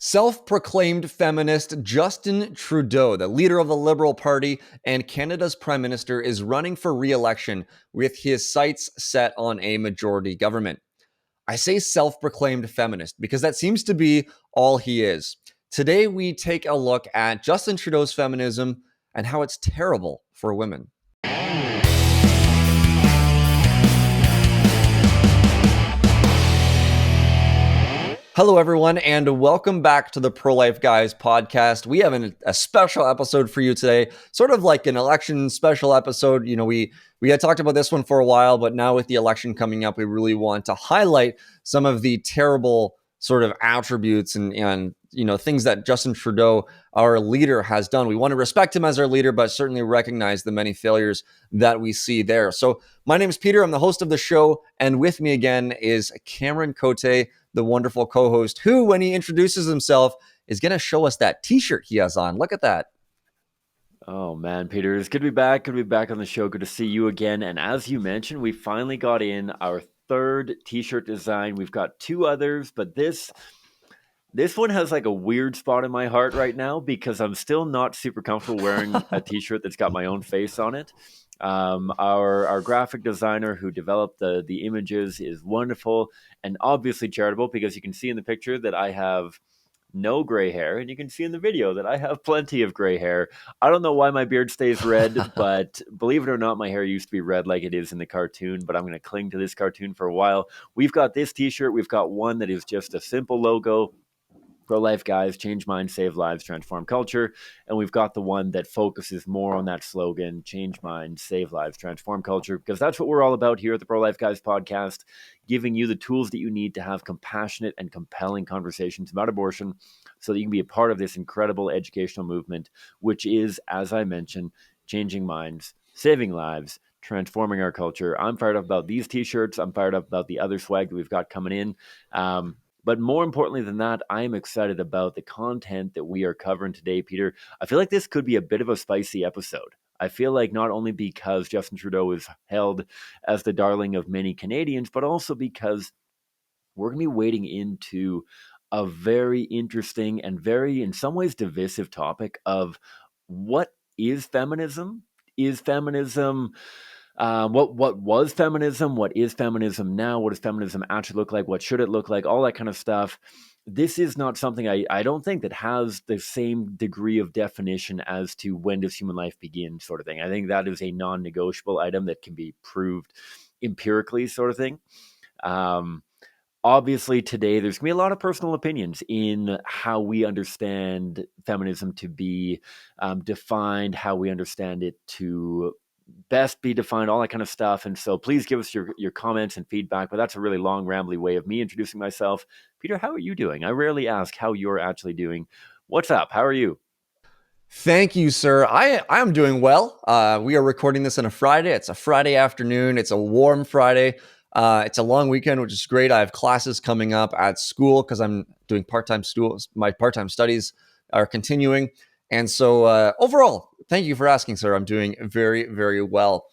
Self-proclaimed feminist Justin Trudeau, the leader of the Liberal Party and Canada's Prime Minister, is running for re-election with his sights set on a majority government. I say self-proclaimed feminist because that seems to be all he is. Today, we take a look at Justin Trudeau's feminism and how it's terrible for women. Hello, everyone, and welcome back to the Pro-Life Guys podcast. We have a special episode for you today, sort of like an election special episode. You know, we had talked about this one for a while, but now with the election coming up, we really want to highlight some of the terrible sort of attributes and you know, things that Justin Trudeau, our leader, has done. We want to respect him as our leader, but certainly recognize the many failures that we see there. So my name is Peter. I'm the host of the show, and with me again is Cameron Cote, the wonderful co-host, who, when he introduces himself, is going to show us that t-shirt he has on. Look at that. Oh man, Peter, it's good to be back. Good to be back on the show. Good to see you again. And as you mentioned, we finally got in our third t-shirt design. We've got two others, but this one has like a weird spot in my heart right now because I'm still not super comfortable wearing a t-shirt that's got my own face on it. Our graphic designer who developed the images is wonderful and obviously charitable, because you can see in the picture that I have no gray hair, and you can see in the video that I have plenty of gray hair. I don't know why my beard stays red, but believe it or not, my hair used to be red like it is in the cartoon, but I'm going to cling to this cartoon for a while. We've got this t-shirt. We've got one that is just a simple logo: Pro-Life Guys, change minds, save lives, transform culture. And we've got the one that focuses more on that slogan: change minds, save lives, transform culture, because that's what we're all about here at the Pro-Life Guys podcast, giving you the tools that you need to have compassionate and compelling conversations about abortion so that you can be a part of this incredible educational movement, which is, as I mentioned, changing minds, saving lives, transforming our culture. I'm fired up about these t-shirts. I'm fired up about the other swag that we've got coming in. But more importantly than that, I'm excited about the content that we are covering today, Peter. I feel like this could be a bit of a spicy episode. I feel like not only because Justin Trudeau is held as the darling of many Canadians, but also because we're going to be wading into a very interesting and very, in some ways, divisive topic of what is feminism? Is feminism... what was feminism? What is feminism now? What does feminism actually look like? What should it look like? All that kind of stuff. This is not something I don't think that has the same degree of definition as to when does human life begin sort of thing. I think that is a non-negotiable item that can be proved empirically sort of thing. Obviously, today there's going to be a lot of personal opinions in how we understand feminism to be defined, how we understand it to best be defined, all that kind of stuff. And so please give us your comments and feedback. But that's a really long, rambly way of me introducing myself. Peter, how are you doing? I rarely ask how you're actually doing. What's up? How are you? Thank you, sir. I am doing well. We are recording this on a Friday. It's a Friday afternoon. It's a warm Friday. It's a long weekend, which is great. I have classes coming up at school because I'm doing part-time school. My part-time studies are continuing. And so overall, thank you for asking, sir. I'm doing very, very well.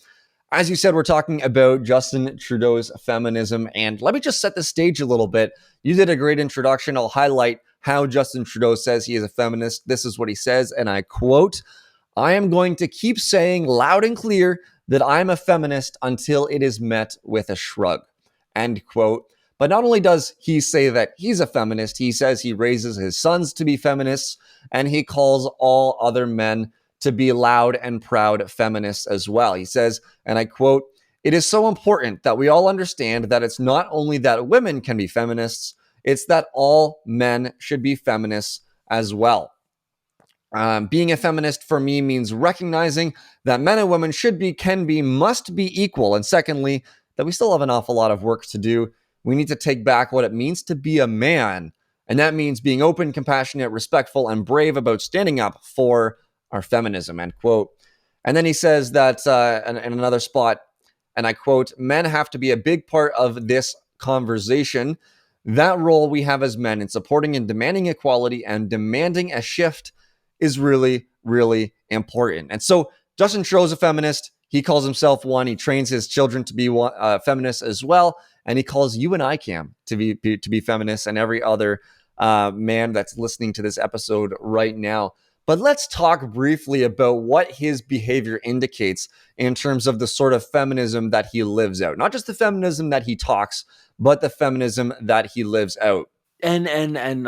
As you said, we're talking about Justin Trudeau's feminism. And let me just set the stage a little bit. You did a great introduction. I'll highlight how Justin Trudeau says he is a feminist. This is what he says, and I quote, "I am going to keep saying loud and clear that I'm a feminist until it is met with a shrug." End quote. But not only does he say that he's a feminist, he says he raises his sons to be feminists, and he calls all other men to be loud and proud feminists as well. He says, and I quote, "It is so important that we all understand that it's not only that women can be feminists, it's that all men should be feminists as well. Being a feminist for me means recognizing that men and women should be, can be, must be equal. And secondly, that we still have an awful lot of work to do. We need to take back what it means to be a man. And that means being open, compassionate, respectful, and brave about standing up for our feminism," end quote. And then he says that in another spot, and I quote, "Men have to be a big part of this conversation. That role we have as men in supporting and demanding equality and demanding a shift is really, really important." And so Justin Trudeau's a feminist. He calls himself one. He trains his children to be feminists as well. And he calls you and I, Cam, to be feminists, and every other man that's listening to this episode right now. But let's talk briefly about what his behavior indicates in terms of the sort of feminism that he lives out. Not just the feminism that he talks, but the feminism that he lives out. And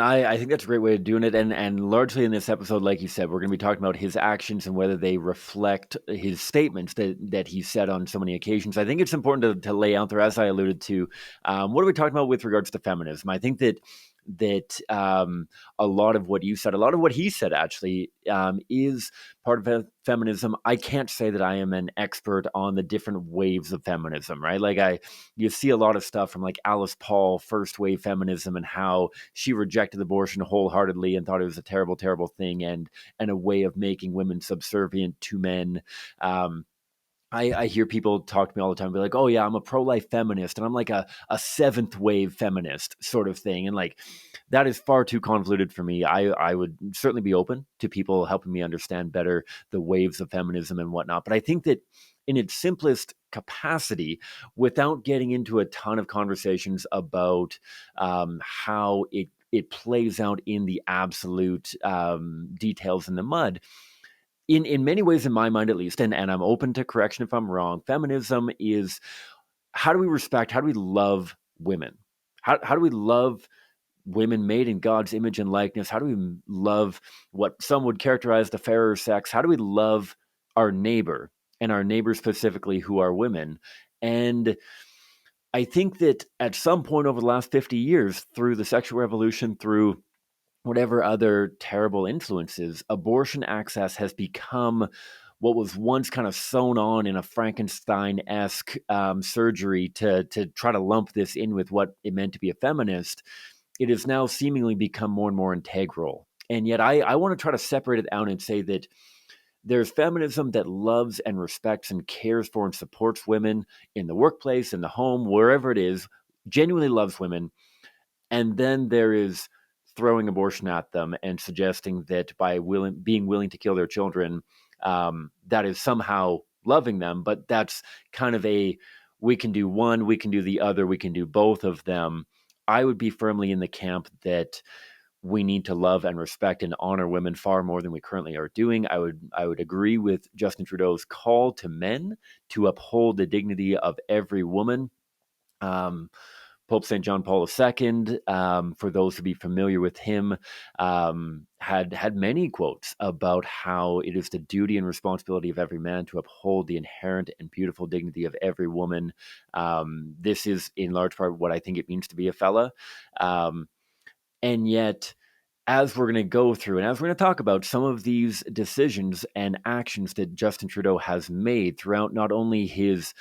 I think that's a great way of doing it. And largely in this episode, like you said, we're going to be talking about his actions and whether they reflect his statements that he said on so many occasions. I think it's important to lay out there, as I alluded to, what are we talking about with regards to feminism? I think that a lot of what you said, a lot of what he said actually is part of feminism. I can't say that I am an expert on the different waves of feminism, right? Like you see a lot of stuff from like Alice Paul, first wave feminism, and how she rejected abortion wholeheartedly and thought it was a terrible, terrible thing and a way of making women subservient to men. I hear people talk to me all the time, be like, "Oh yeah, I'm a pro-life feminist," and I'm like a seventh wave feminist sort of thing, and like that is far too convoluted for me. I would certainly be open to people helping me understand better the waves of feminism and whatnot, but I think that in its simplest capacity, without getting into a ton of conversations about how it plays out in the absolute details in the mud. In many ways, in my mind at least, and I'm open to correction if I'm wrong, feminism is how do we respect, how do we love women? How do we love women made in God's image and likeness? How do we love what some would characterize the fairer sex? How do we love our neighbor and our neighbors specifically who are women? And I think that at some point over the last 50 years, through the sexual revolution, through whatever other terrible influences, abortion access has become what was once kind of sewn on in a Frankenstein-esque surgery to try to lump this in with what it meant to be a feminist. It has now seemingly become more and more integral. And yet I want to try to separate it out and say that there's feminism that loves and respects and cares for and supports women in the workplace, in the home, wherever it is, genuinely loves women. And then there is throwing abortion at them and suggesting that by being willing to kill their children, that is somehow loving them. But that's kind of we can do one, we can do the other, we can do both of them. I would be firmly in the camp that we need to love and respect and honor women far more than we currently are doing. I would agree with Justin Trudeau's call to men to uphold the dignity of every woman. Pope St. John Paul II, for those who be familiar with him, had many quotes about how it is the duty and responsibility of every man to uphold the inherent and beautiful dignity of every woman. This is in large part what I think it means to be a fella. And yet, as we're going to go through and as we're going to talk about some of these decisions and actions that Justin Trudeau has made throughout not only his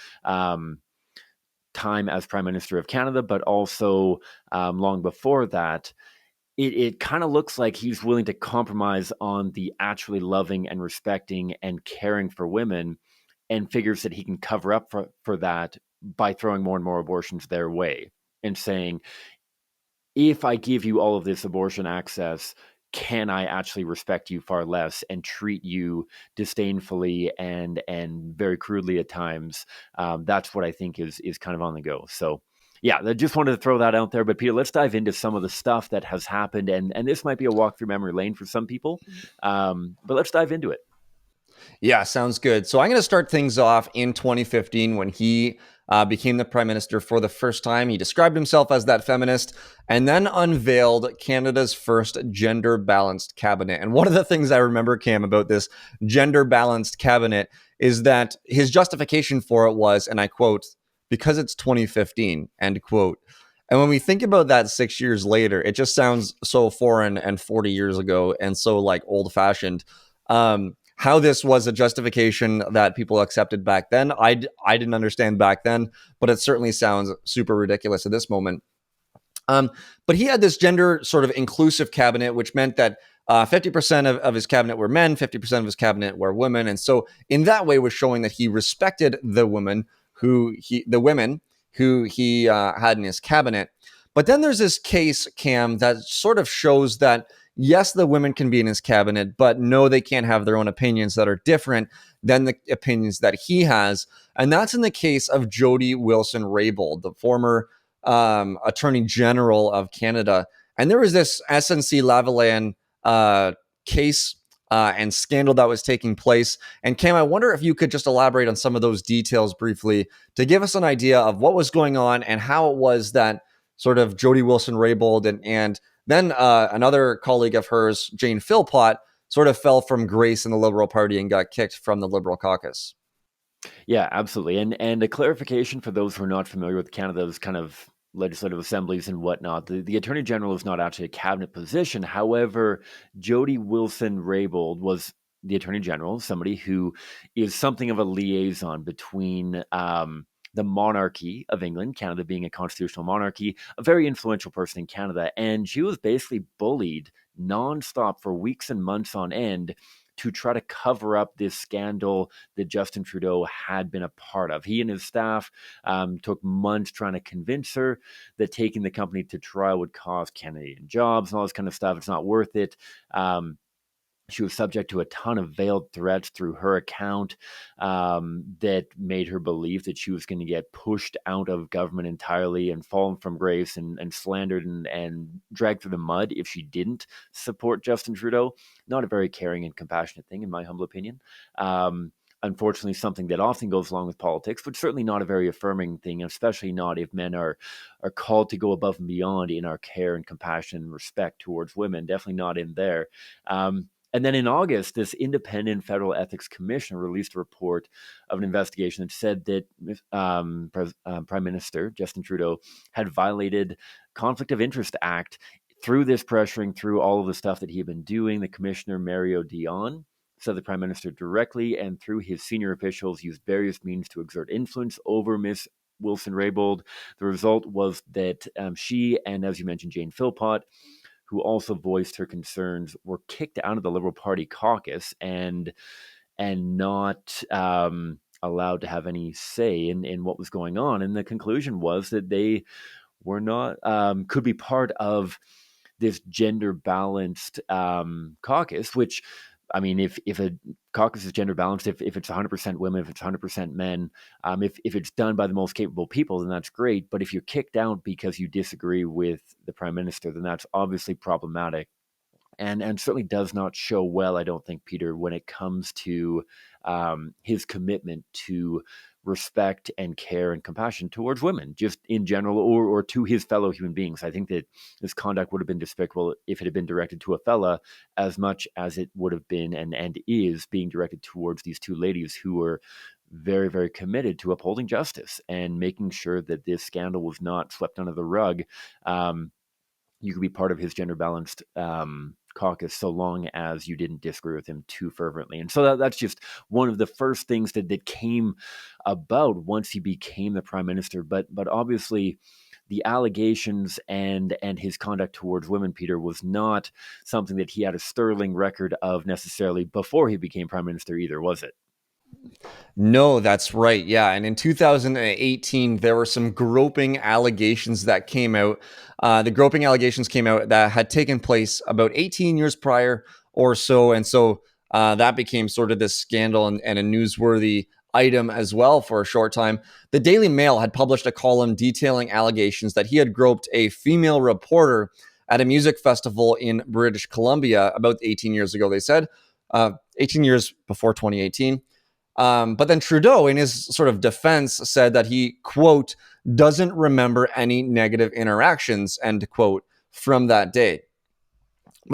time as Prime Minister of Canada, but also long before that, it kind of looks like he's willing to compromise on the actually loving and respecting and caring for women, and figures that he can cover up for that by throwing more and more abortions their way and saying, if I give you all of this abortion access, can I actually respect you far less and treat you disdainfully and very crudely at times? That's what I think is kind of on the go. So, yeah, I just wanted to throw that out there. But Peter, let's dive into some of the stuff that has happened, and this might be a walk through memory lane for some people, but let's dive into it. Yeah, sounds good. So I'm going to start things off in 2015 when he became the prime minister for the first time. He described himself as that feminist and then unveiled Canada's first gender balanced cabinet. And one of the things I remember, Cam, about this gender balanced cabinet is that his justification for it was, and I quote, because it's 2015, end quote. And when we think about that 6 years later, it just sounds so foreign and 40 years ago and so like old fashioned. How this was a justification that people accepted back then, I didn't understand back then, but it certainly sounds super ridiculous at this moment. But he had this gender sort of inclusive cabinet, which meant that 50% of his cabinet were men, 50% of his cabinet were women, and so in that way was showing that he respected the women who he had in his cabinet. But then there's this case, Cam, that sort of shows that yes, the women can be in his cabinet, but no, they can't have their own opinions that are different than the opinions that he has. And that's in the case of Jody Wilson-Raybould, the former Attorney General of Canada. And there was this SNC-Lavalin case and scandal that was taking place. And Cam, I wonder if you could just elaborate on some of those details briefly to give us an idea of what was going on and how it was that sort of Jody Wilson-Raybould and then another colleague of hers, Jane Philpott, sort of fell from grace in the Liberal Party and got kicked from the Liberal caucus. Yeah, absolutely. And a clarification for those who are not familiar with Canada's kind of legislative assemblies and whatnot. The Attorney General is not actually a cabinet position. However, Jody Wilson-Raybould was the Attorney General, somebody who is something of a liaison between the monarchy of England, Canada being a constitutional monarchy, a very influential person in Canada. And she was basically bullied nonstop for weeks and months on end to try to cover up this scandal that Justin Trudeau had been a part of. He and his staff took months trying to convince her that taking the company to trial would cost Canadian jobs and all this kind of stuff. It's not worth it. She was subject to a ton of veiled threats through her account that made her believe that she was going to get pushed out of government entirely and fallen from grace and slandered and dragged through the mud if she didn't support Justin Trudeau. Not a very caring and compassionate thing, in my humble opinion. Unfortunately, something that often goes along with politics, but certainly not a very affirming thing, especially not if men are called to go above and beyond in our care and compassion and respect towards women. Definitely not in there. And then in August, this independent federal ethics commission released a report of an investigation that said that Prime Minister Justin Trudeau had violated Conflict of Interest Act through this pressuring, through all of the stuff that he had been doing. The commissioner, Mario Dion, said the Prime Minister directly and through his senior officials used various means to exert influence over Miss Wilson-Raybould. The result was that she and, as you mentioned, Jane Philpott, who also voiced her concerns, were kicked out of the Liberal Party caucus and not allowed to have any say in what was going on. And the conclusion was that they were not could be part of this gender balanced caucus, which, I mean, if a caucus is gender balanced, if it's 100% women, if it's 100% men, if it's done by the most capable people, then that's great. But if you're kicked out because you disagree with the prime minister, then that's obviously problematic. And certainly does not show well, I don't think, Peter, when it comes to his commitment to respect and care and compassion towards women, just in general, or to his fellow human beings. I think that this conduct would have been despicable if it had been directed to a fella as much as it would have been and is being directed towards these two ladies who were very, very committed to upholding justice and making sure that this scandal was not swept under the rug. You could be part of his gender balanced caucus so long as you didn't disagree with him too fervently. And so that's just one of the first things that came about once he became the prime minister. But obviously the allegations and his conduct towards women, Peter, was not something that he had a sterling record of necessarily before he became prime minister either, was it? No, that's right. Yeah. And in 2018, there were some groping allegations that came out. The groping allegations came out that had taken place about 18 years prior or so. And so that became sort of this scandal and a newsworthy item as well for a short time. The Daily Mail had published a column detailing allegations that he had groped a female reporter at a music festival in British Columbia about 18 years ago, they said, 18 years before 2018. But then Trudeau, in his sort of defense, said that he, quote, doesn't remember any negative interactions, end quote, from that day.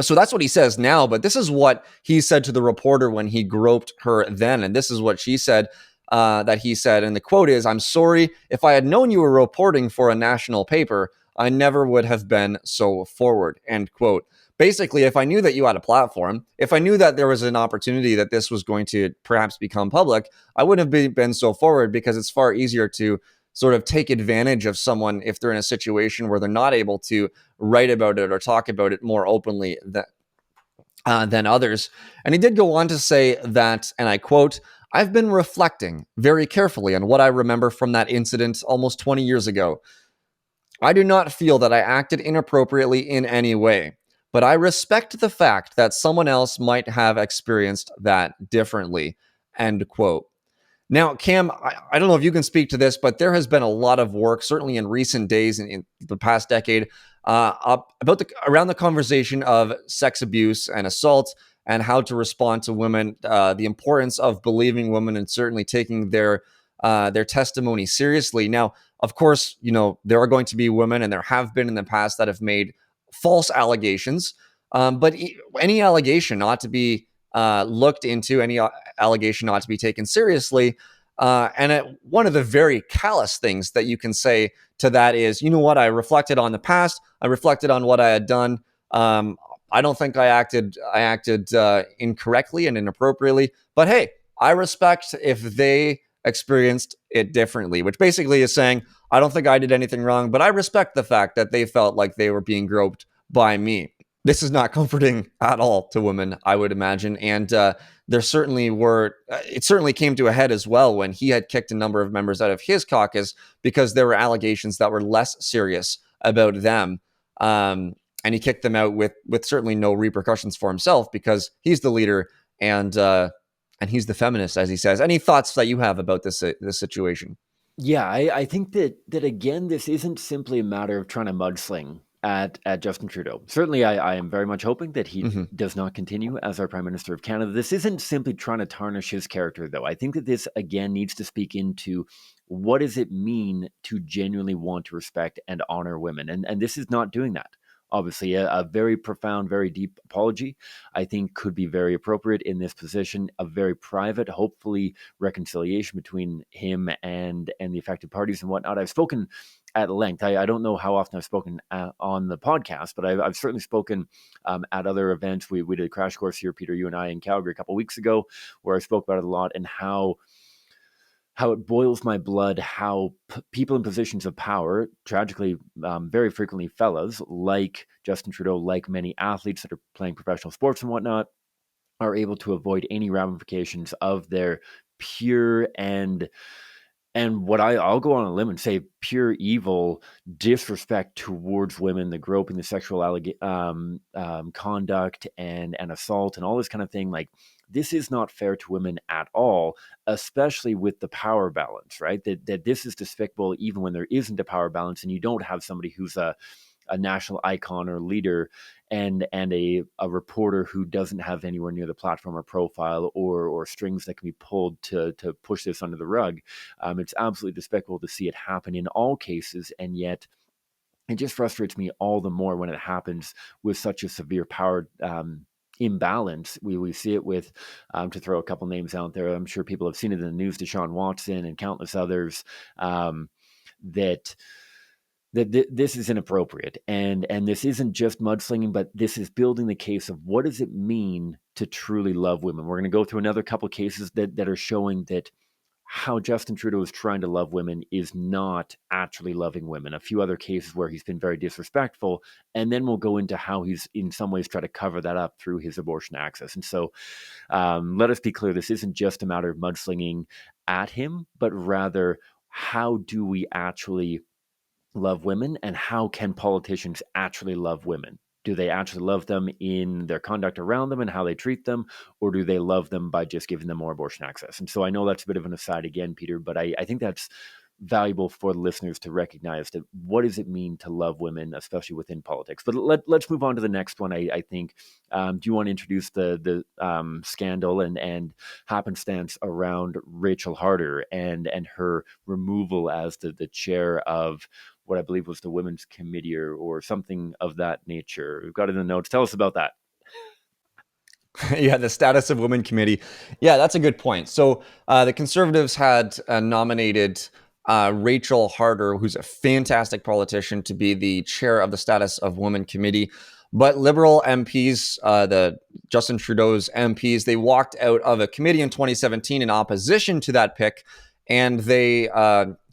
So that's what he says now, but this is what he said to the reporter when he groped her then. And this is what she said that he said. And the quote is, "I'm sorry, if I had known you were reporting for a national paper, I never would have been so forward," end quote. Basically, if I knew that you had a platform, if I knew that there was an opportunity that this was going to perhaps become public, I wouldn't have been so forward, because it's far easier to sort of take advantage of someone if they're in a situation where they're not able to write about it or talk about it more openly than others. And he did go on to say that, and I quote, "I've been reflecting very carefully on what I remember from that incident almost 20 years ago. I do not feel that I acted inappropriately in any way, but I respect the fact that someone else might have experienced that differently," end quote. Now, Cam, I don't know if you can speak to this, but there has been a lot of work, certainly in recent days, in the past decade, around the conversation of sex abuse and assault and how to respond to women, the importance of believing women and certainly taking their testimony seriously. Now, of course, there are going to be women, and there have been in the past, that have made false allegations. But any allegation ought to be looked into. Any allegation ought to be taken seriously. One of the very callous things that you can say to that is, you know what? I reflected on the past. I reflected on what I had done. I don't think I acted incorrectly and inappropriately. But hey, I respect if they experienced it differently, which basically is saying, I don't think I did anything wrong, but I respect the fact that they felt like they were being groped by me. This is not comforting at all to women, I would imagine. And there certainly were, it certainly came to a head as well when he had kicked a number of members out of his caucus because there were allegations that were less serious about them. And he kicked them out with certainly no repercussions for himself because he's the leader and he's the feminist, as he says. Any thoughts that you have about this situation? Yeah, I think that again, this isn't simply a matter of trying to mudsling at Justin Trudeau. Certainly, I am very much hoping that he does not continue as our Prime Minister of Canada. This isn't simply trying to tarnish his character, though. I think that this, again, needs to speak into what does it mean to genuinely want to respect and honor women. And this is not doing that. Obviously, a very profound, very deep apology, I think, could be very appropriate in this position. A very private, hopefully, reconciliation between him and the affected parties and whatnot. I've spoken at length. I don't know how often I've spoken on the podcast, but I've certainly spoken at other events. We did a crash course here, Peter, you and I, in Calgary a couple of weeks ago, where I spoke about it a lot and how it boils my blood, how people in positions of power, tragically, very frequently fellas like Justin Trudeau, like many athletes that are playing professional sports and whatnot, are able to avoid any ramifications of their pure and what I'll go on a limb and say pure evil disrespect towards women, the groping, the sexual conduct and assault and all this kind of thing. Like, this is not fair to women at all, especially with the power balance, right? That this is despicable even when there isn't a power balance and you don't have somebody who's a national icon or leader and a reporter who doesn't have anywhere near the platform or profile or strings that can be pulled to push this under the rug. It's absolutely despicable to see it happen in all cases, and yet it just frustrates me all the more when it happens with such a severe power imbalance. We see it with, to throw a couple names out there, I'm sure people have seen it in the news, Deshaun Watson and countless others, that this is inappropriate, and this isn't just mudslinging, but this is building the case of what does it mean to truly love women. We're going to go through another couple cases that are showing that how Justin Trudeau is trying to love women is not actually loving women. A few other cases where he's been very disrespectful, and then we'll go into how he's in some ways try to cover that up through his abortion access. And so let us be clear, this isn't just a matter of mudslinging at him, but rather how do we actually love women, and how can politicians actually love women? Do they actually love them in their conduct around them and how they treat them, or do they love them by just giving them more abortion access? And so I know that's a bit of an aside again, Peter, but I think that's valuable for the listeners to recognize that what does it mean to love women, especially within politics. But let's move on to the next one. I think. Do you want to introduce the scandal and happenstance around Rachel Harder and her removal as the chair of what I believe was the Women's Committee or something of that nature? We've got it in the notes. Tell us about that. Yeah, the status of women committee. Yeah, that's a good point. So the Conservatives had nominated Rachel Harder, who's a fantastic politician, to be the chair of the status of women committee. But Liberal MPs, the Justin Trudeau's MPs, they walked out of a committee in 2017 in opposition to that pick. And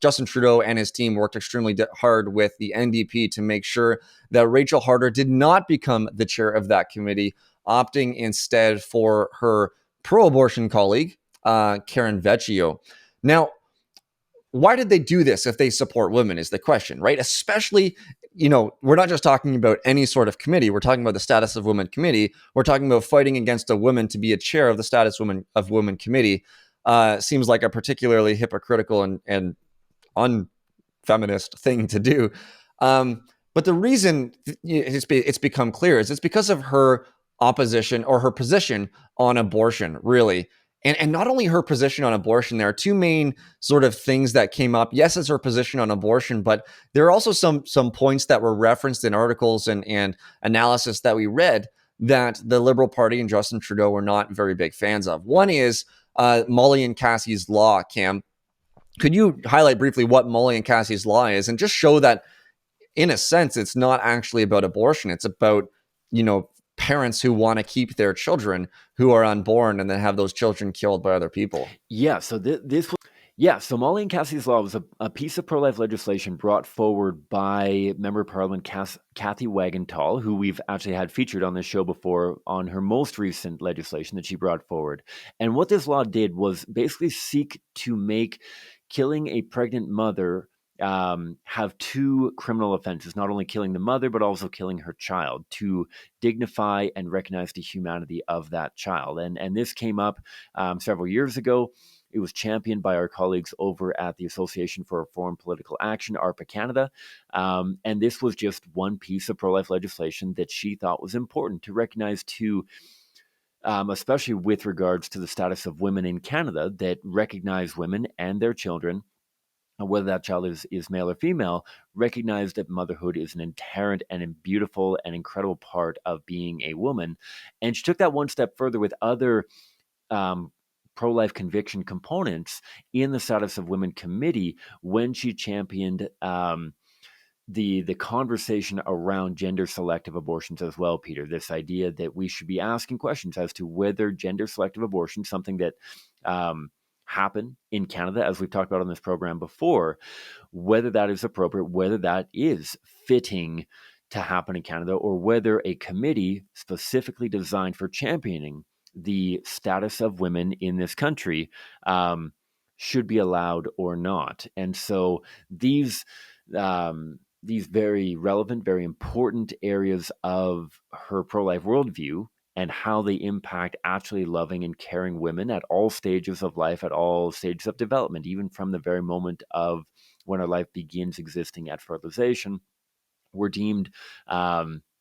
Justin Trudeau and his team worked extremely hard with the NDP to make sure that Rachel Harder did not become the chair of that committee, opting instead for her pro-abortion colleague, Karen Vecchio. Now, why did they do this if they support women is the question, right? Especially, we're not just talking about any sort of committee. We're talking about the Status of Women Committee. We're talking about fighting against a woman to be a chair of the Status of Women Committee. Seems like a particularly hypocritical and unfeminist thing to do. But But the reason it's become clear is it's because of her opposition or her position on abortion, really. And not only her position on abortion, there are two main sort of things that came up. Yes, it's her position on abortion, but there are also some points that were referenced in articles and analysis that we read that the Liberal Party and Justin Trudeau were not very big fans of. One is Molly and Cassie's Law. Cam, could you highlight briefly what Molly and Cassie's Law is and just show that, in a sense, it's not actually about abortion. It's about, parents who want to keep their children who are unborn and then have those children killed by other people. Yeah, so this was. Yeah, so Molly and Cassie's Law was a piece of pro-life legislation brought forward by Member of Parliament Kathy Wagenthal, who we've actually had featured on this show before on her most recent legislation that she brought forward. And what this law did was basically seek to make killing a pregnant mother have two criminal offenses, not only killing the mother, but also killing her child, to dignify and recognize the humanity of that child. And this came up several years ago. It was championed by our colleagues over at the Association for Reform Political Action, ARPA Canada. And this was just one piece of pro-life legislation that she thought was important to recognize to, especially with regards to the status of women in Canada, that recognize women and their children, whether that child is male or female, recognize that motherhood is an inherent and a beautiful and incredible part of being a woman. And she took that one step further with other pro-life conviction components in the Status of Women Committee when she championed the conversation around gender selective abortions as well, Peter. This idea that we should be asking questions as to whether gender selective abortion, something that happen in Canada, as we've talked about on this program before, whether that is appropriate, whether that is fitting to happen in Canada, or whether a committee specifically designed for championing the status of women in this country should be allowed or not. And so these very relevant, very important areas of her pro-life worldview and how they impact actually loving and caring women at all stages of life, at all stages of development, even from the very moment of when our life begins existing at fertilization, were deemed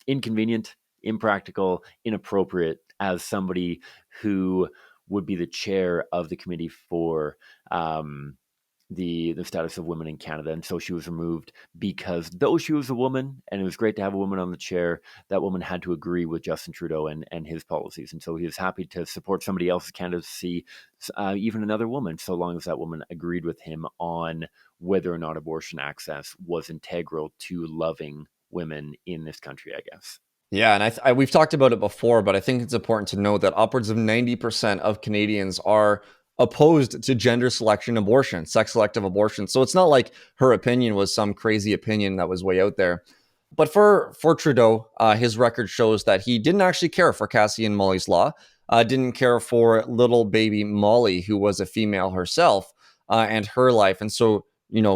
inconvenient, impractical, inappropriate as somebody who would be the chair of the committee for the status of women in Canada. And so she was removed because though she was a woman, and it was great to have a woman on the chair, that woman had to agree with Justin Trudeau and his policies. And so he was happy to support somebody else's candidacy, even another woman, so long as that woman agreed with him on whether or not abortion access was integral to loving women in this country, I guess. Yeah, and we've talked about it before, but I think it's important to note that upwards of 90% of Canadians are opposed to gender selection abortion, sex selective abortion. So it's not like her opinion was some crazy opinion that was way out there. But for Trudeau, his record shows that he didn't actually care for Cassie and Molly's Law, didn't care for little baby Molly, who was a female herself, and her life. And so,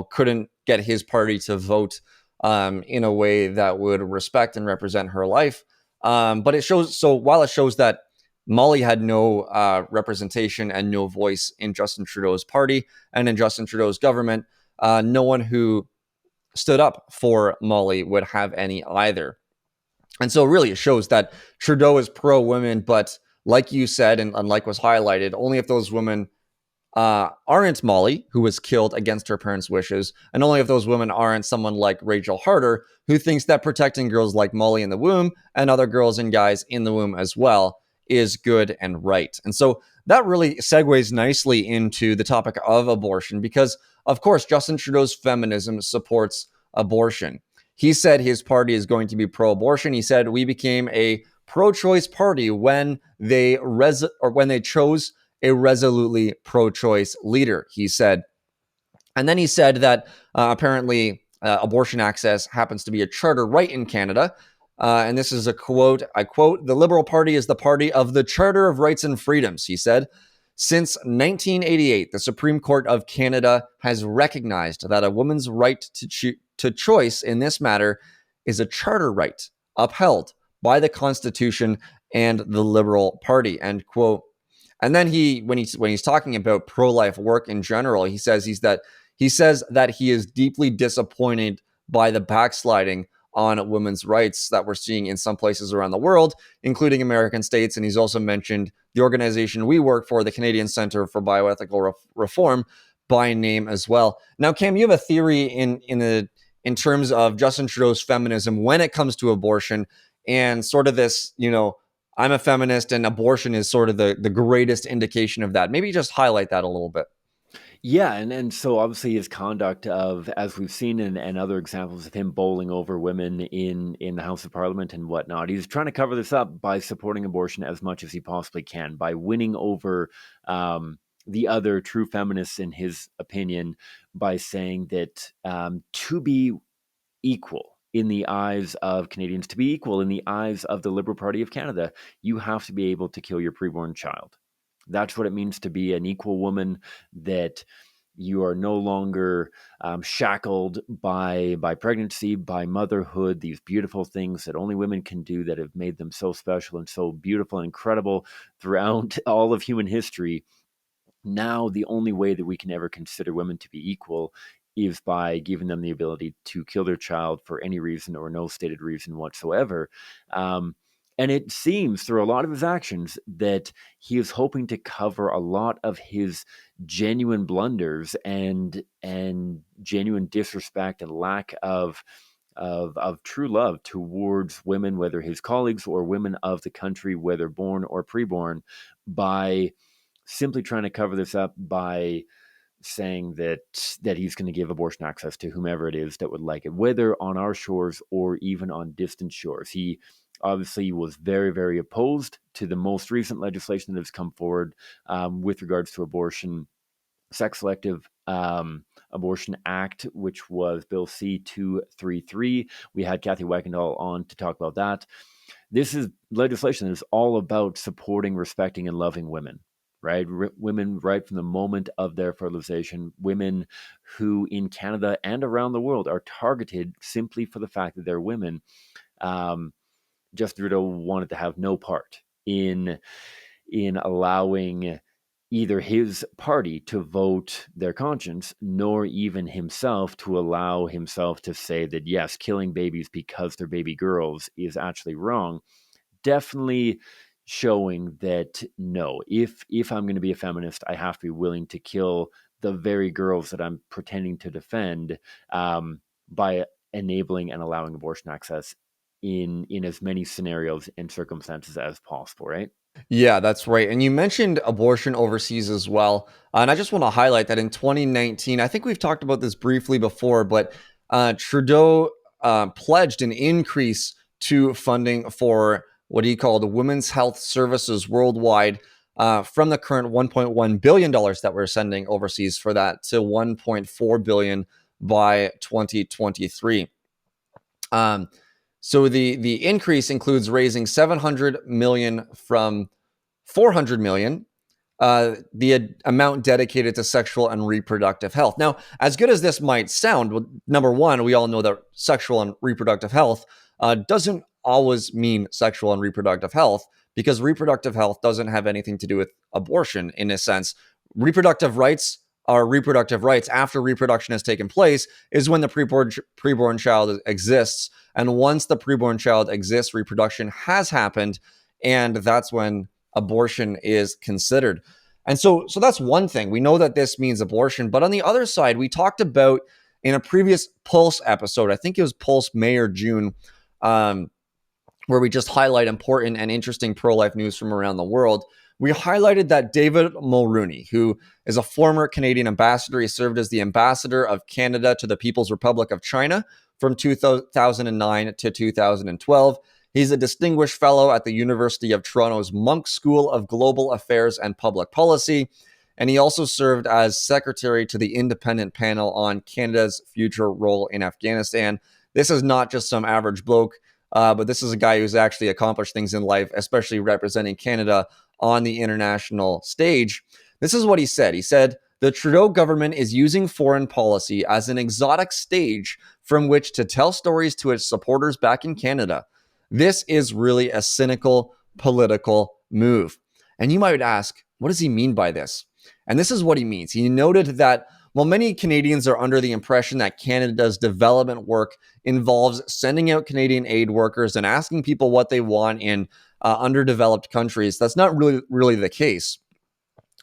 couldn't get his party to vote in a way that would respect and represent her life. But it shows, so while it shows that Molly had no representation and no voice in Justin Trudeau's party and in Justin Trudeau's government, no one who stood up for Molly would have any either. And so really it shows that Trudeau is pro-women, but like you said, and like was highlighted, only if those women aren't Molly, who was killed against her parents' wishes, and only if those women aren't someone like Rachel Harder, who thinks that protecting girls like Molly in the womb and other girls and guys in the womb as well is good and right. And so that really segues nicely into the topic of abortion because, of course, Justin Trudeau's feminism supports abortion. He said his party is going to be pro-abortion. He said we became a pro-choice party when they chose a resolutely pro-choice leader, he said. And then he said that apparently abortion access happens to be a charter right in Canada. And this is a quote, I quote, "The Liberal Party is the party of the Charter of Rights and Freedoms," he said. "Since 1988, the Supreme Court of Canada has recognized that a woman's right to choice in this matter is a charter right upheld by the Constitution and the Liberal Party," end quote. And then when he's talking about pro-life work in general, he says that he is deeply disappointed by the backsliding on women's rights that we're seeing in some places around the world, including American states. And he's also mentioned the organization we work for, the Canadian Center for Bioethical Reform, by name as well. Now, Cam, you have a theory in terms of Justin Trudeau's feminism when it comes to abortion, and sort of this, I'm a feminist and abortion is sort of the greatest indication of that. Maybe just highlight that a little bit. Yeah, and so obviously his conduct of, as we've seen and other examples of him bowling over women in the House of Parliament and whatnot, he's trying to cover this up by supporting abortion as much as he possibly can, by winning over the other true feminists, in his opinion, by saying that to be equal in the eyes of Canadians, to be equal in the eyes of the Liberal Party of Canada, you have to be able to kill your preborn child. That's what it means to be an equal woman, that you are no longer shackled by pregnancy, by motherhood, these beautiful things that only women can do that have made them so special and so beautiful and incredible throughout all of human history. Now, the only way that we can ever consider women to be equal is by giving them the ability to kill their child for any reason or no stated reason whatsoever. And it seems through a lot of his actions that he is hoping to cover a lot of his genuine blunders and genuine disrespect and lack of true love towards women, whether his colleagues or women of the country, whether born or preborn, by simply trying to cover this up by saying that he's going to give abortion access to whomever it is that would like it, whether on our shores or even on distant shores. He obviously was very, very opposed to the most recent legislation that has come forward with regards to abortion, sex selective Abortion Act, which was Bill C-233. We had Kathy Wackendahl on to talk about that. This is legislation that is all about supporting, respecting, and loving women. Right, women right from the moment of their fertilization, women who in Canada and around the world are targeted simply for the fact that they're women. Justin Trudeau wanted to have no part in allowing either his party to vote their conscience, nor even himself to allow himself to say that, yes, killing babies because they're baby girls is actually wrong. Definitely showing that, no, if I'm going to be a feminist, I have to be willing to kill the very girls that I'm pretending to defend by enabling and allowing abortion access in as many scenarios and circumstances as possible, right? Yeah, that's right. And you mentioned abortion overseas as well. And I just want to highlight that in 2019, I think we've talked about this briefly before, but Trudeau pledged an increase to funding for what he called women's health services worldwide, from the current $1.1 billion that we're sending overseas for that to $1.4 billion by 2023. So the increase includes raising 700 million from 400 million, the amount dedicated to sexual and reproductive health. Now, as good as this might sound, well, number one, we all know that sexual and reproductive health doesn't always mean sexual and reproductive health, because reproductive health doesn't have anything to do with abortion in a sense. Reproductive rights are reproductive rights after reproduction has taken place, is when the preborn child exists. And once the preborn child exists, reproduction has happened, and that's when abortion is considered. And so that's one thing. We know that this means abortion. But on the other side, we talked about in a previous Pulse episode, I think it was Pulse May or June, where we just highlight important and interesting pro-life news from around the world. We highlighted that David Mulroney, who is a former Canadian ambassador, he served as the ambassador of Canada to the People's Republic of China from 2009 to 2012. He's a distinguished fellow at the University of Toronto's Munk School of Global Affairs and Public Policy, and he also served as secretary to the independent panel on Canada's future role in Afghanistan. This is not just some average bloke, but this is a guy who's actually accomplished things in life, especially representing Canada on the international stage. This is what he said. He said, "The Trudeau government is using foreign policy as an exotic stage from which to tell stories to its supporters back in Canada. This is really a cynical political move." And you might ask, what does he mean by this? And this is what he means. He noted that While many Canadians are under the impression that Canada's development work involves sending out Canadian aid workers and asking people what they want in underdeveloped countries, that's not really the case.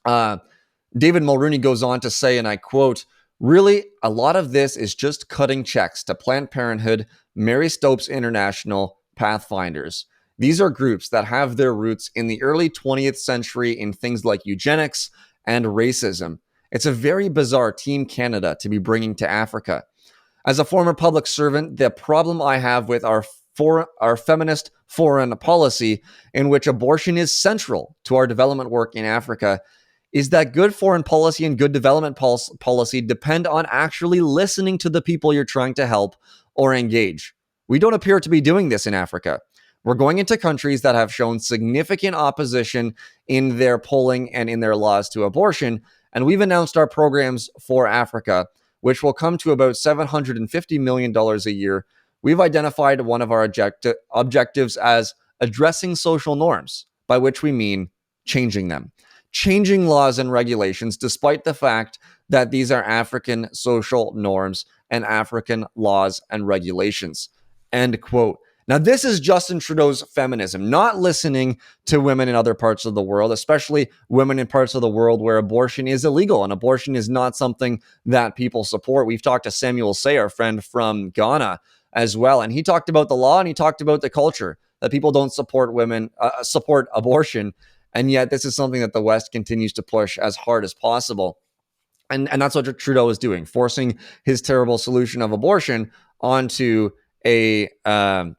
David Mulrooney goes on to say, and I quote, "Really, a lot of this is just cutting checks to Planned Parenthood, Mary Stopes International, Pathfinders. These are groups that have their roots in the early 20th century in things like eugenics and racism. It's a very bizarre Team Canada to be bringing to Africa. As a former public servant, the problem I have with our feminist foreign policy, in which abortion is central to our development work in Africa, is that good foreign policy and good development policy depend on actually listening to the people you're trying to help or engage. We don't appear to be doing this in Africa. We're going into countries that have shown significant opposition in their polling and in their laws to abortion, and we've announced our programs for Africa, which will come to about $750 million a year. We've identified one of our objectives as addressing social norms, by which we mean changing them. Changing laws and regulations, despite the fact that these are African social norms and African laws and regulations." End quote. Now, this is Justin Trudeau's feminism, not listening to women in other parts of the world, especially women in parts of the world where abortion is illegal and abortion is not something that people support. We've talked to Samuel Say, our friend from Ghana, as well, and he talked about the law and he talked about the culture that people don't support support abortion, and yet this is something that the West continues to push as hard as possible. And that's what Trudeau is doing, forcing his terrible solution of abortion onto an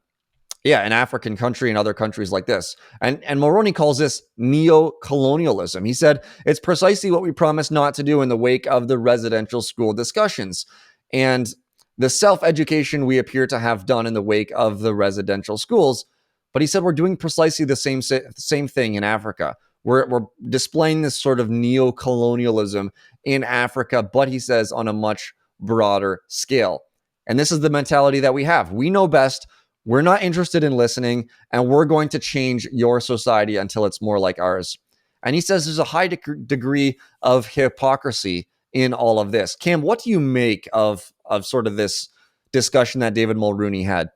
African country and other countries like this. And Mulroney calls this neo-colonialism. He said, "It's precisely what we promised not to do in the wake of the residential school discussions and the self-education we appear to have done in the wake of the residential schools." But he said, we're doing precisely the same thing in Africa. We're displaying this sort of neo-colonialism in Africa, but he says on a much broader scale. And this is the mentality that we have. We know best. We're not interested in listening, and we're going to change your society until it's more like ours. And he says there's a high degree of hypocrisy in all of this. Cam, what do you make of sort of this discussion that David Mulrooney had?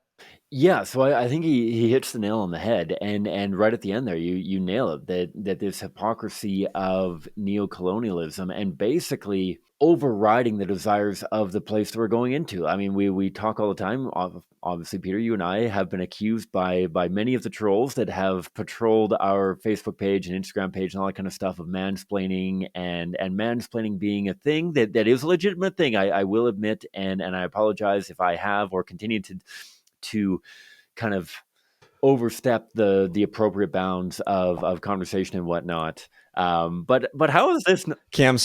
Yeah, so I think he hits the nail on the head, and right at the end there, you nail it, that this hypocrisy of neocolonialism and basically overriding the desires of the place that we're going into. I mean, we talk all the time. Obviously, Peter, you and I have been accused by many of the trolls that have patrolled our Facebook page and Instagram page and all that kind of stuff of mansplaining, and mansplaining being a thing that is a legitimate thing. I will admit, and I apologize if I have or continue to kind of overstep the appropriate bounds of conversation and whatnot. But how is this? Cam,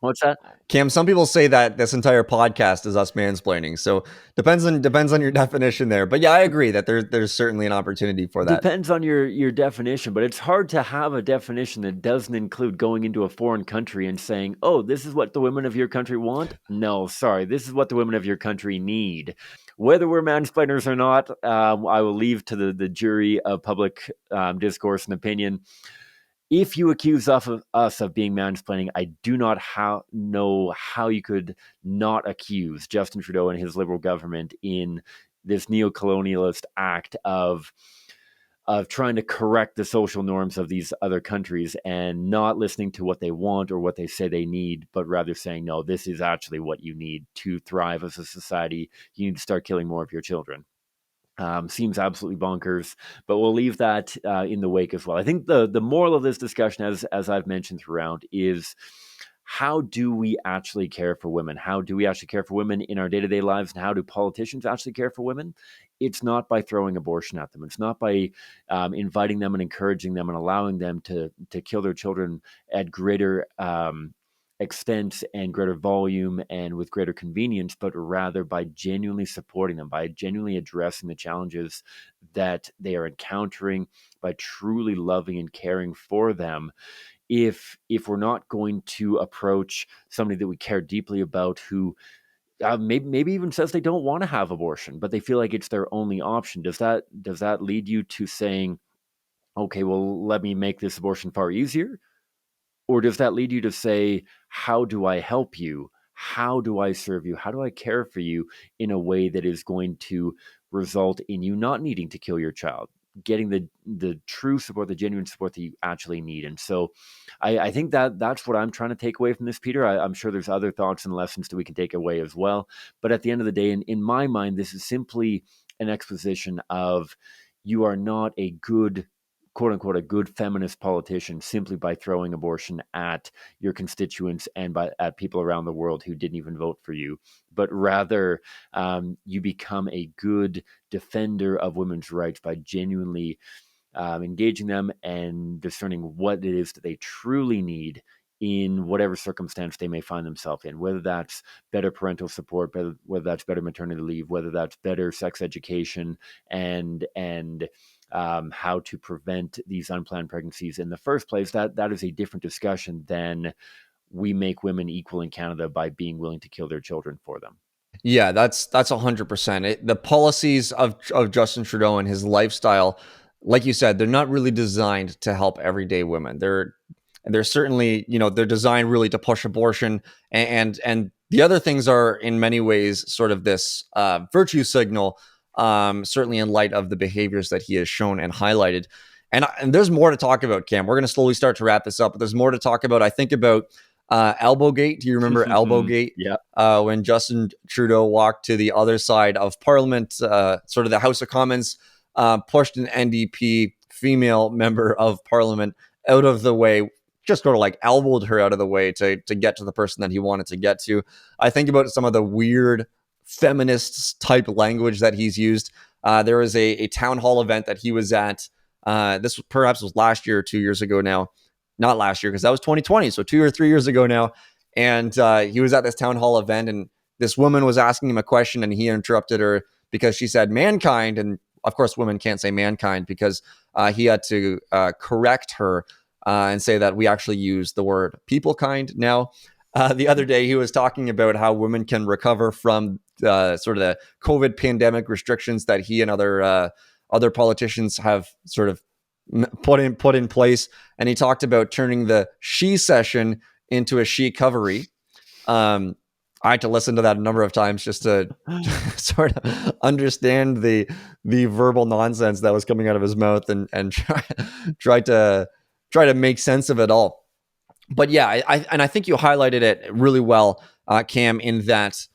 What's that? Cam, some people say that this entire podcast is us mansplaining. So depends on your definition there. But yeah, I agree that there's certainly an opportunity for that. Depends on your definition, but it's hard to have a definition that doesn't include going into a foreign country and saying, "Oh, this is what the women of your country want." No, sorry, this is what the women of your country need. Whether we're mansplainers or not, I will leave to the jury of public discourse and opinion. If you accuse us of being mansplaining, I do not know how you could not accuse Justin Trudeau and his Liberal government in this neo-colonialist act of trying to correct the social norms of these other countries and not listening to what they want or what they say they need, but rather saying, no, this is actually what you need to thrive as a society. You need to start killing more of your children. Seems absolutely bonkers, but we'll leave that in the wake as well. I think the moral of this discussion, as I've mentioned throughout, is how do we actually care for women? How do we actually care for women in our day-to-day lives? And how do politicians actually care for women? It's not by throwing abortion at them. It's not by inviting them and encouraging them and allowing them to kill their children at greater extent and greater volume and with greater convenience, but rather by genuinely supporting them, by genuinely addressing the challenges that they are encountering, by truly loving and caring for them. If we're not going to approach somebody that we care deeply about who maybe even says they don't want to have abortion, but they feel like it's their only option, does that lead you to saying, okay, well, let me make this abortion far easier? Or does that lead you to say, how do I help you? How do I serve you? How do I care for you in a way that is going to result in you not needing to kill your child, getting the true support, the genuine support that you actually need? And so I think that that's what I'm trying to take away from this, Peter. I'm sure there's other thoughts and lessons that we can take away as well. But at the end of the day, in my mind, this is simply an exposition of you are not a good, quote unquote, a good feminist politician simply by throwing abortion at your constituents and at people around the world who didn't even vote for you, but rather you become a good defender of women's rights by genuinely engaging them and discerning what it is that they truly need in whatever circumstance they may find themselves in, whether that's better parental support, whether that's better maternity leave, whether that's better sex education, and how to prevent these unplanned pregnancies in the first place. That is a different discussion than we make women equal in Canada by being willing to kill their children for them. Yeah, that's 100%. The policies of Justin Trudeau and his lifestyle, like you said, they're not really designed to help everyday women. They're certainly, they're designed really to push abortion, and the other things are in many ways sort of this virtue signal. Certainly in light of the behaviors that he has shown and highlighted, and there's more to talk about, Cam. We're going to slowly start to wrap this up, but there's more to talk about. I think about Elbowgate. Do you remember Elbowgate? Yeah. When Justin Trudeau walked to the other side of Parliament, sort of the House of Commons, pushed an NDP female member of Parliament out of the way, just sort of like elbowed her out of the way to get to the person that he wanted to get to. I think about some of the weird feminist type language that he's used. There was a town hall event that he was at. This perhaps was last year or 2 years ago now. Not last year, because that was 2020. So 2 or 3 years ago now. And he was at this town hall event, and this woman was asking him a question, and he interrupted her because she said mankind. And of course, women can't say mankind because he had to correct her and say that we actually use the word people kind now. The other day, he was talking about how women can recover from sort of the COVID pandemic restrictions that he and other politicians have sort of put in place, and he talked about turning the she session into a she covery. I had to listen to that a number of times just to sort of understand the verbal nonsense that was coming out of his mouth, and try to make sense of it all. But yeah, I think you highlighted it really well, Cam, in that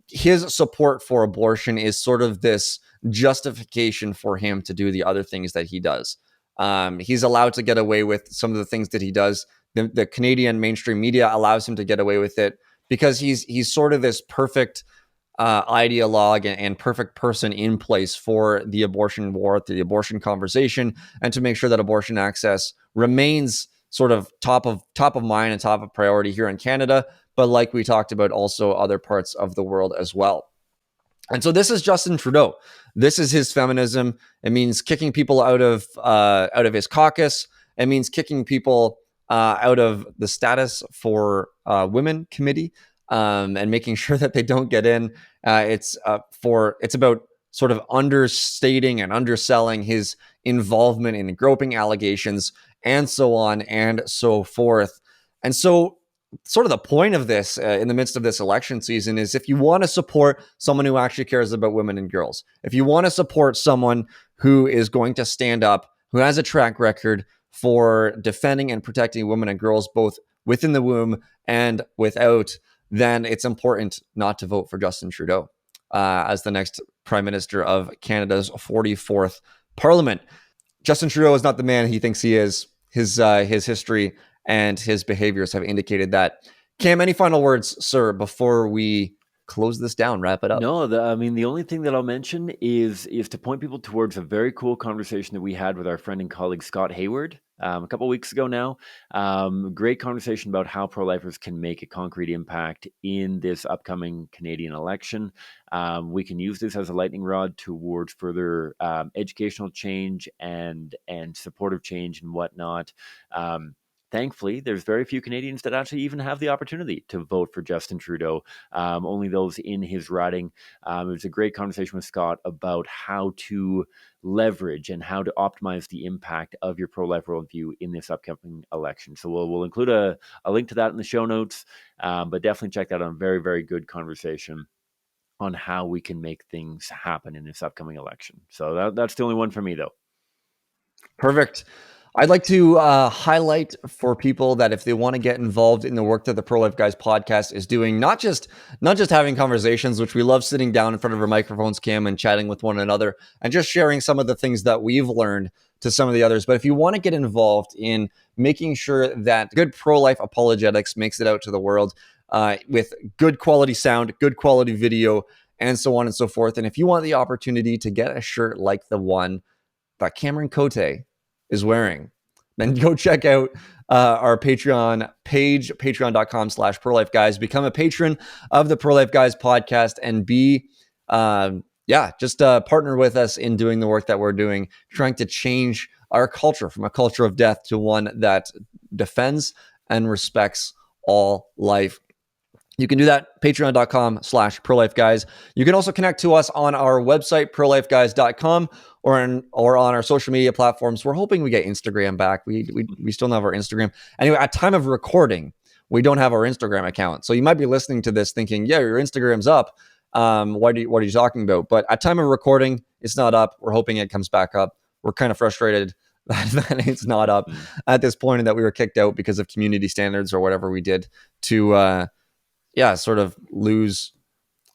his support for abortion is sort of this justification for him to do the other things that he does. He's allowed to get away with some of the things that he does. The Canadian mainstream media allows him to get away with it because he's sort of this perfect ideologue and perfect person in place for the abortion war, the abortion conversation, and to make sure that abortion access remains sort of top of mind and top of priority here in Canada, but like we talked about, also other parts of the world as well. And so this is Justin Trudeau. This is his feminism. It means kicking people out of his caucus. It means kicking people out of the status for women committee, and making sure that they don't get in. It's about sort of understating and underselling his involvement in groping allegations and so on and so forth. And so sort of the point of this in the midst of this election season is, if you want to support someone who actually cares about women and girls, if you want to support someone who is going to stand up, who has a track record for defending and protecting women and girls both within the womb and without, then it's important not to vote for Justin Trudeau as the next Prime Minister of Canada's 44th Parliament. Justin Trudeau is not the man he thinks he is. His history and his behaviors have indicated that. Cam, any final words, sir, before we close this down, wrap it up? No, I mean, the only thing that I'll mention is to point people towards a very cool conversation that we had with our friend and colleague Scott Hayward a couple of weeks ago now. Great conversation about how pro-lifers can make a concrete impact in this upcoming Canadian election. We can use this as a lightning rod towards further educational change and supportive change and whatnot. thankfully, there's very few Canadians that actually even have the opportunity to vote for Justin Trudeau. Only those in his riding. It was a great conversation with Scott about how to leverage and how to optimize the impact of your pro-life worldview in this upcoming election. So we'll include a link to that in the show notes, but definitely check that out. A very, very good conversation on how we can make things happen in this upcoming election. So that's the only one for me, though. Perfect. I'd like to highlight for people that if they want to get involved in the work that the Pro Life Guys podcast is doing, not just having conversations, which we love sitting down in front of our microphones, Cam, and chatting with one another, and just sharing some of the things that we've learned to some of the others. But if you want to get involved in making sure that good pro-life apologetics makes it out to the world with good quality sound, good quality video, and so on and so forth, and if you want the opportunity to get a shirt like the one that Cameron Cote is wearing, then go check out our Patreon page, patreon.com/prolifeguys. Become a patron of the Pro Life Guys podcast and be, just partner with us in doing the work that we're doing, trying to change our culture from a culture of death to one that defends and respects all life. You can do that, patreon.com/prolifeguys. You can also connect to us on our website, prolifeguys.com, or on our social media platforms. We're hoping we get Instagram back. We still don't have our Instagram. Anyway, at time of recording, we don't have our Instagram account. So you might be listening to this thinking, yeah, your Instagram's up. What are you talking about? But at time of recording, it's not up. We're hoping it comes back up. We're kind of frustrated that it's not up at this point and that we were kicked out because of community standards or whatever we did to sort of lose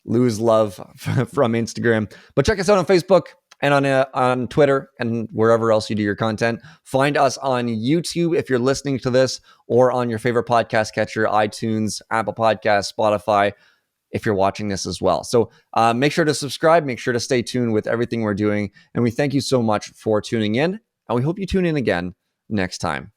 love from Instagram. But check us out on Facebook and on Twitter and wherever else you do your content. Find us on YouTube if you're listening to this, or on your favorite podcast catcher, iTunes, Apple Podcasts, Spotify, if you're watching this as well. So make sure to subscribe, make sure to stay tuned with everything we're doing. And we thank you so much for tuning in, and we hope you tune in again next time.